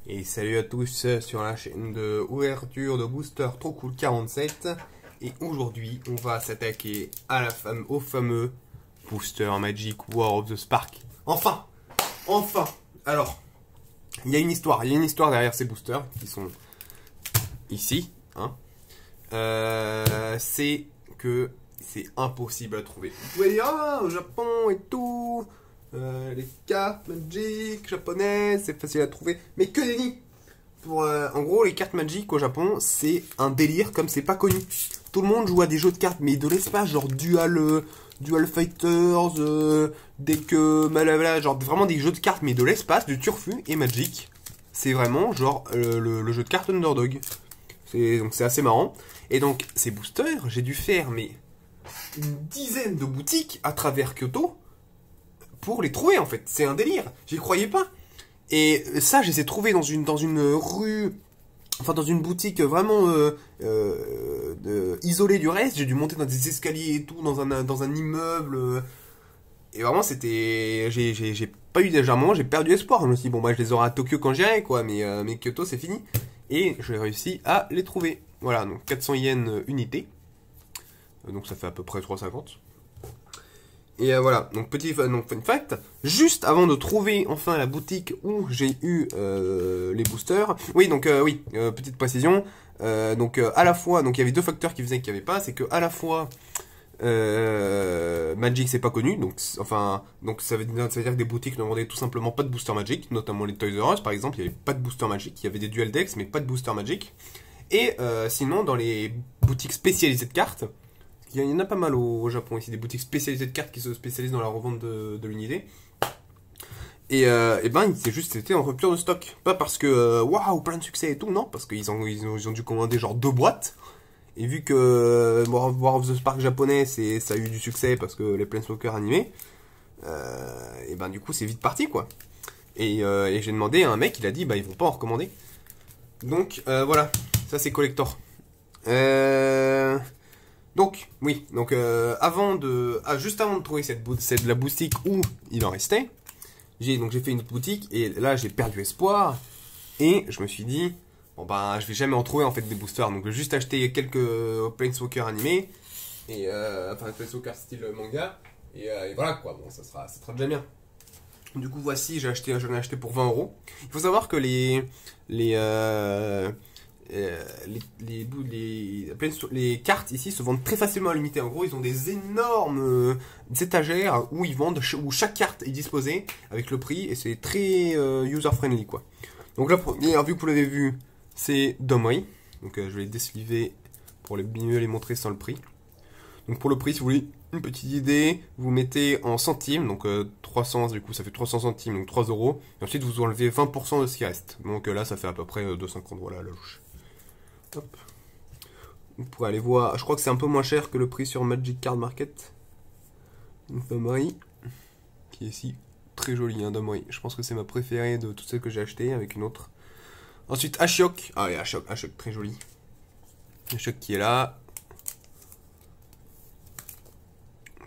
Et salut à tous sur la chaîne de ouverture de Booster Trop Cool 47. Et aujourd'hui, on va s'attaquer à au fameux Booster Magic War of the Spark. Enfin, enfin. Alors, il y a une histoire derrière ces boosters qui sont ici. Hein. C'est que c'est impossible à trouver. Vous pouvez dire au Japon et tout. Les cartes Magic japonaises, c'est facile à trouver, mais que nenni. En gros, les cartes Magic au Japon, c'est un délire comme c'est pas connu. Tout le monde joue à des jeux de cartes, mais de l'espace, genre Dual Fighters, Deck Malabla, genre vraiment des jeux de cartes, mais de l'espace, du Turfu et Magic. C'est vraiment genre le jeu de cartes Underdog. Donc c'est assez marrant. Et donc, ces boosters, j'ai dû faire mais une dizaine de boutiques à travers Kyoto pour les trouver en fait. C'est un délire. J'y croyais pas. Et ça, je les ai trouvés dans une rue, enfin dans une boutique vraiment isolée du reste. J'ai dû monter dans des escaliers et tout, dans un immeuble. Et vraiment, c'était, j'ai pas eu légèrement, j'ai perdu espoir. Je me suis dit bon bah je les aurai à Tokyo quand j'irai quoi, mais Kyoto c'est fini. Et j'ai réussi à les trouver. Voilà, donc 400 yens unité. Donc ça fait à peu près 3,50. Et voilà, donc fun fact, juste avant de trouver enfin la boutique où j'ai eu les boosters, oui donc petite précision, à la fois, donc il y avait deux facteurs qui faisaient qu'il n'y avait pas, c'est que à la fois Magic c'est pas connu, donc ça veut dire que des boutiques ne vendaient tout simplement pas de booster Magic, notamment les Toys R Us par exemple, il n'y avait pas de booster Magic, il y avait des Dual Decks mais pas de booster Magic, et sinon dans les boutiques spécialisées de cartes, il y en a pas mal au Japon ici, des boutiques spécialisées de cartes qui se spécialisent dans la revente de l'unité. Et ben, c'était en rupture de stock. Pas parce que, waouh, plein de succès et tout, non, parce qu'ils ont dû commander genre 2 boîtes. Et vu que War of the Spark japonais, ça a eu du succès parce que les Planeswalkers animés, et ben du coup, c'est vite parti, quoi. Et j'ai demandé à un mec, il a dit, bah, ils vont pas en recommander. Donc, voilà, ça c'est collector. Donc, oui, donc juste avant de trouver la boutique où il en restait, j'ai fait une boutique et là j'ai perdu espoir et je me suis dit, bon ben je vais jamais en trouver en fait des boosters, donc je vais juste acheter quelques Planeswalker animés, et enfin Planeswalker style manga, et voilà quoi, bon ça sera déjà bien. Du coup voici, j'en ai acheté pour 20 euros. Il faut savoir que les cartes ici se vendent très facilement à l'unité. En gros, ils ont des énormes étagères où ils vendent, où chaque carte est disposée avec le prix, et c'est très user-friendly quoi. Donc la première, vu que vous l'avez vu, c'est Domri. Donc je vais les désliver pour mieux les montrer sans le prix. Donc pour le prix, si vous voulez une petite idée, vous mettez en centimes, donc 300, du coup ça fait 300 centimes, donc 3 euros. Et ensuite vous enlevez 20% de ce qui reste. Donc là ça fait à peu près 2,50, voilà la louche. Hop. Vous pourrez aller voir, je crois que c'est un peu moins cher que le prix sur Magic Card Market. Une Domri, qui est ici, très jolie, hein, Domri. Je pense que c'est ma préférée de toutes celles que j'ai achetées, avec une autre. Ensuite Ashiok, ah oui, Ashiok, très joli. Ashiok qui est là.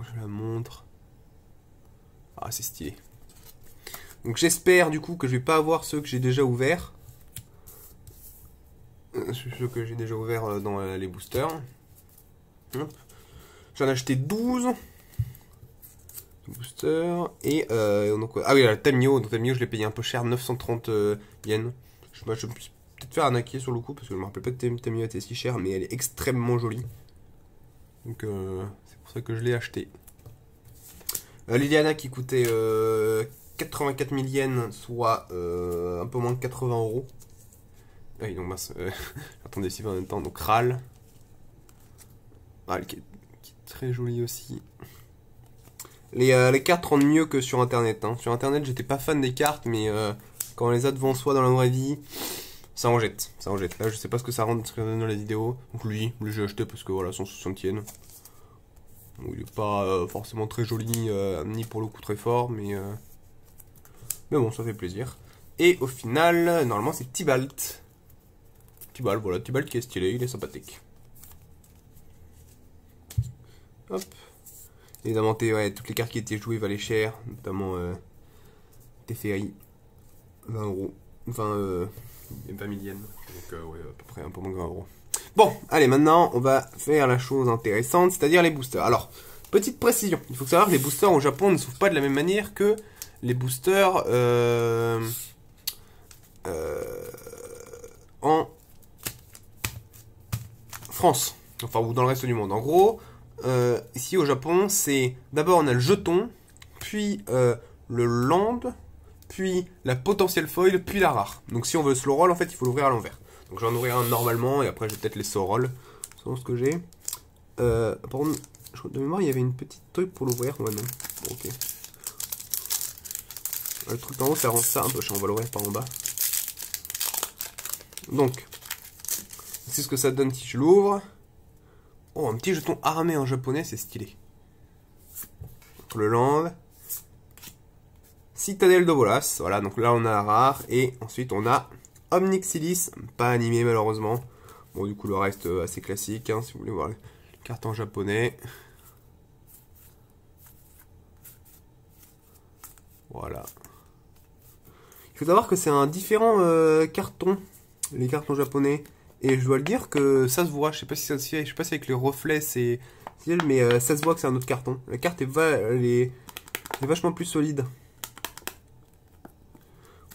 Je la montre. Ah, c'est stylé. Donc j'espère du coup que je vais pas avoir ceux que j'ai déjà ouverts. Ceux que j'ai déjà ouverts dans les boosters. J'en ai acheté 12 boosters. Et donc, ah oui, la Tamio. Donc Tamio, je l'ai payé un peu cher, 930 yens. Je me suis peut-être fait arnaquer sur le coup parce que je me rappelle pas que Tamio était si cher, mais elle est extrêmement jolie. Donc c'est pour ça que je l'ai acheté. Liliana qui coûtait 84 000 yens, soit un peu moins de 80 euros. Ah oui, donc mince, attendez, si en même temps, donc Ral. Ral qui est très joli aussi. Les cartes rendent mieux que sur internet. Hein. Sur internet, j'étais pas fan des cartes, mais quand on les a devant soi dans la vraie vie, ça en jette. Ça en jette. Là, je sais pas ce que ça rend dans la vidéo. Donc lui j'ai acheté parce que voilà, 160 yens. Bon, il est pas forcément très joli, ni pour le coup très fort, mais bon, ça fait plaisir. Et au final, normalement, c'est Tibalt. Voilà, Tibalt qui est stylé, il est sympathique. Hop. Évidemment, ouais, toutes les cartes qui étaient jouées valaient cher, notamment Teferi, 20 euros. Enfin, même pas 1000 yens. Donc, ouais, à peu près un peu moins d'un euro. Bon, allez, maintenant, on va faire la chose intéressante, c'est-à-dire les boosters. Alors, petite précision. Il faut savoir que les boosters au Japon ne s'ouvrent pas de la même manière que les boosters en France. Enfin, ou dans le reste du monde. En gros, ici au Japon, c'est d'abord on a le jeton, puis le land, puis la potentielle foil, puis la rare. Donc si on veut le slow roll, en fait, il faut l'ouvrir à l'envers. Donc je vais en ouvrir un normalement, et après je vais peut-être les slow roll, selon ce que j'ai. Par contre, de mémoire, il y avait une petite truc pour l'ouvrir. Ouais, non. Bon, ok. Le truc en haut, ça rend ça un peu chiant. On va l'ouvrir par en bas. Donc, c'est ce que ça donne si je l'ouvre. Oh, un petit jeton armé en japonais, c'est stylé. Donc, le land. Citadelle de Bolas. Voilà, donc là on a la rare. Et ensuite on a Omnixilis. Pas animé malheureusement. Bon, du coup, le reste assez classique. Hein, si vous voulez voir les cartes en japonais. Voilà. Il faut savoir que c'est un différent carton. Les cartons japonais. Et je dois le dire que ça se voit. Je sais pas si ça se fait. Je sais pas si avec les reflets c'est. Mais ça se voit que c'est un autre carton. La carte est vachement plus solide.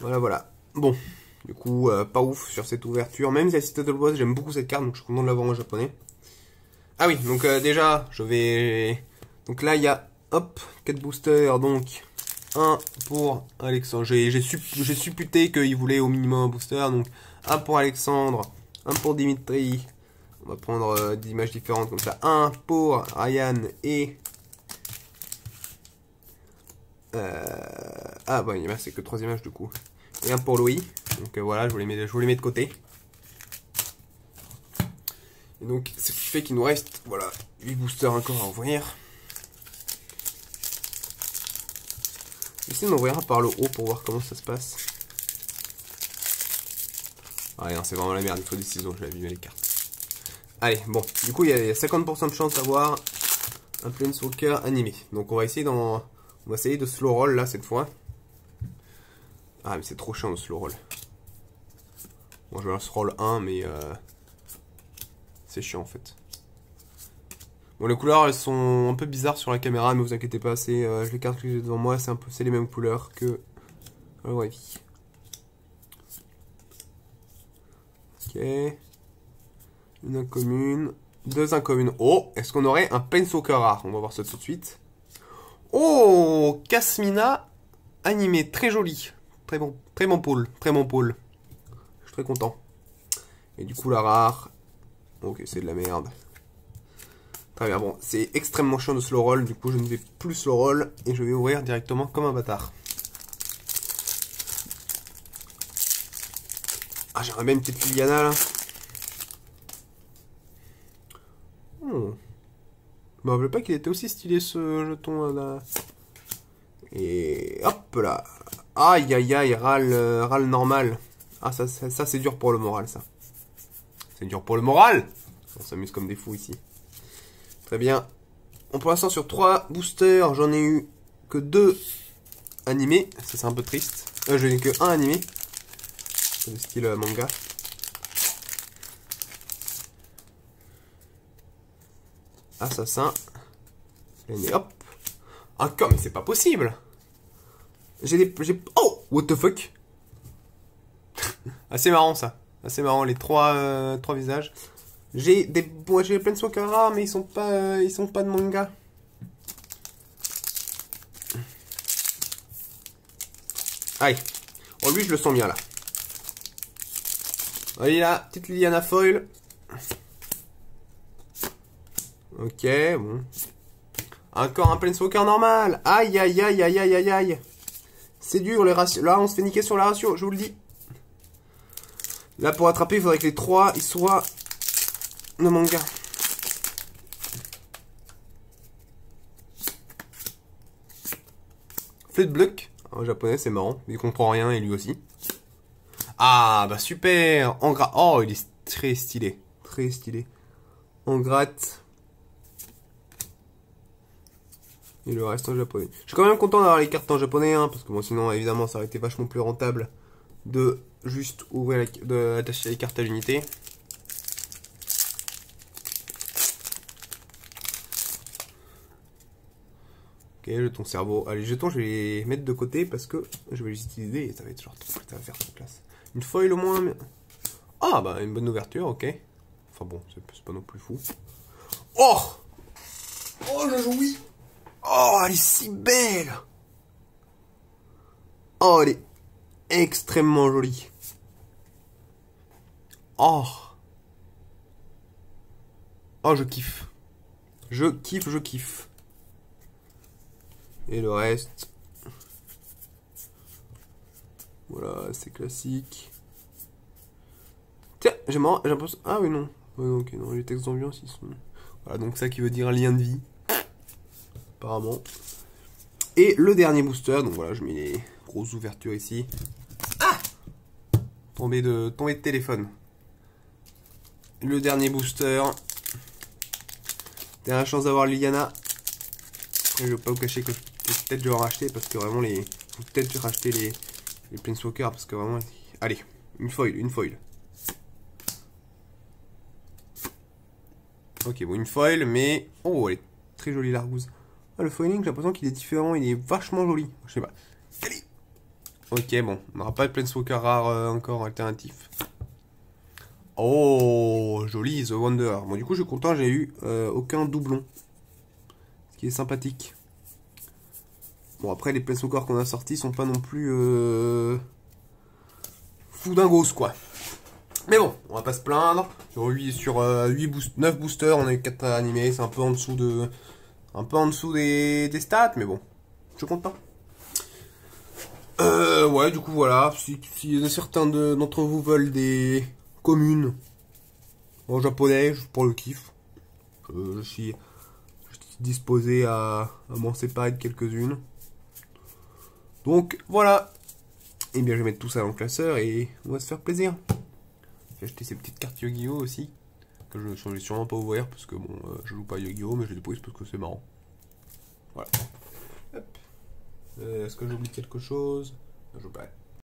Voilà, voilà. Bon, du coup, pas ouf sur cette ouverture. Même si la Citadel Boss, j'aime beaucoup cette carte, donc je suis content de l'avoir en japonais. Ah oui, donc déjà, je vais... Donc là, il y a, hop, 4 boosters, donc... Un pour Alexandre. J'ai supputé qu'il voulait au minimum un booster, donc un pour Alexandre, un pour Dimitri. On va prendre des images différentes comme ça. Un pour Ryan et... Ah bah c'est que 3 images du coup. Et un pour Louis. Donc voilà, je vous les mets de côté. Et donc ce qui fait qu'il nous reste voilà 8 boosters encore à ouvrir. Essayez d'ouvrir par le haut pour voir comment ça se passe. Ah non, c'est vraiment la merde, il faut des ciseaux, j'ai abîmé les cartes. Allez, bon, du coup il y a 50% de chance d'avoir un Planeswalker animé. Donc on va essayer de slow roll là cette fois. Ah mais c'est trop chiant le slow roll. Bon je vais slow roll 1 mais c'est chiant en fait. Bon les couleurs elles sont un peu bizarres sur la caméra mais vous inquiétez pas, c'est les cartes que j'ai devant moi c'est les mêmes couleurs que la vraie vie. Ok. Une incommune. 2 incommunes. Oh, est-ce qu'on aurait un Planeswalker rare? On va voir ça tout de suite. Oh, Kasmina animé, très joli. Très bon pôle, très bon pôle. Je suis très content. Et du coup la rare. Ok, c'est de la merde. Très bien, bon, c'est extrêmement chiant de slow roll, du coup je ne vais plus slow roll et je vais ouvrir directement comme un bâtard. Ah, j'aimerais bien une petite Liliana là. Je me rappelais pas qu'il était aussi stylé ce jeton là. Et hop là. Aïe aïe aïe, râle normal. Ah ça c'est dur pour le moral ça. C'est dur pour le moral. On s'amuse comme des fous ici. Très bien. Pour l'instant sur 3 boosters, j'en ai eu que 2 animés. Ça c'est un peu triste. Je n'ai que 1 animé. C'est le style manga. Assassin. Et hop. Encore, mais c'est pas possible. Oh, what the fuck. Assez marrant ça. Assez marrant les 3 visages. J'ai plein de Planeswalker rares, mais ils sont pas de manga. Allez. Oh lui je le sens bien là. Allez là, petite Liliana foil. Ok, bon. Encore un Planeswalker normal. Aïe, aïe, aïe, aïe, aïe, aïe, aïe. C'est dur, les ratios. Là, on se fait niquer sur la ratio, je vous le dis. Là, pour attraper, il faudrait que les 3, ils soient de manga. Fleetblock. En japonais, c'est marrant. Il comprend rien, et lui aussi. Ah, bah super. En gras. Oh, il est très stylé. Très stylé. En gratte. Et le reste en japonais. Je suis quand même content d'avoir les cartes en japonais, hein, parce que bon, sinon, évidemment, ça aurait été vachement plus rentable de juste ouvrir attacher les cartes à l'unité. Ok, jetons cerveau. Allez, jetons, je vais les mettre de côté parce que je vais les utiliser et ça va être genre trop, ça va faire trop classe. Une foil au moins. Mais... Ah bah une bonne ouverture, ok. Enfin bon, c'est pas non plus fou. Oh! Oh, je jouis! Oh, elle est si belle! Oh, elle est extrêmement jolie. Oh! Oh, je kiffe. Je kiffe, je kiffe. Et le reste... Voilà, c'est classique. Tiens, j'ai l'impression... Ah oui, non. Ouais, ok, non, les textes d'ambiance, ils sont... Voilà, donc ça qui veut dire lien de vie. Apparemment. Et le dernier booster, donc voilà, je mets les grosses ouvertures ici. Ah! Tombé de téléphone. Le dernier booster. Dernière chance d'avoir Liliana. Je vais pas vous cacher que peut-être je vais en racheter parce que vraiment les... Peut-être je vais racheter les Planeswalkers parce que vraiment... Allez, une foil, une foil. Ok, bon, une foil, mais... Oh, elle est très jolie, l'Argouze. Ah, le foiling, j'ai l'impression qu'il est différent, il est vachement joli. Je sais pas. Allez. Ok, bon, on n'aura pas de Planeswalker rare encore alternatif. Oh, joli, The Wonder. Bon, du coup, je suis content, j'ai eu aucun doublon. Ce qui est sympathique. Bon, après, les Planeswalkers qu'on a sortis sont pas non plus... foudingos, quoi. Mais bon, on va pas se plaindre. Sur 9 boosters, on a eu 4 animés. C'est un peu en dessous de... Un peu en dessous des stats, mais bon. Je suis content. Ouais, du coup, voilà. Si certains d'entre vous veulent des communes en japonais, juste pour le kiff, je suis disposé à m'en séparer de quelques-unes. Donc, voilà. Et bien, je vais mettre tout ça dans le classeur et on va se faire plaisir. J'ai acheté ces petites cartes Yu-Gi-Oh aussi, que je ne vais sûrement pas ouvrir parce que bon, je joue pas à Yu-Gi-Oh, mais je les dépose parce que c'est marrant. Voilà. Hop. Est-ce que j'oublie quelque chose? Je sais pas.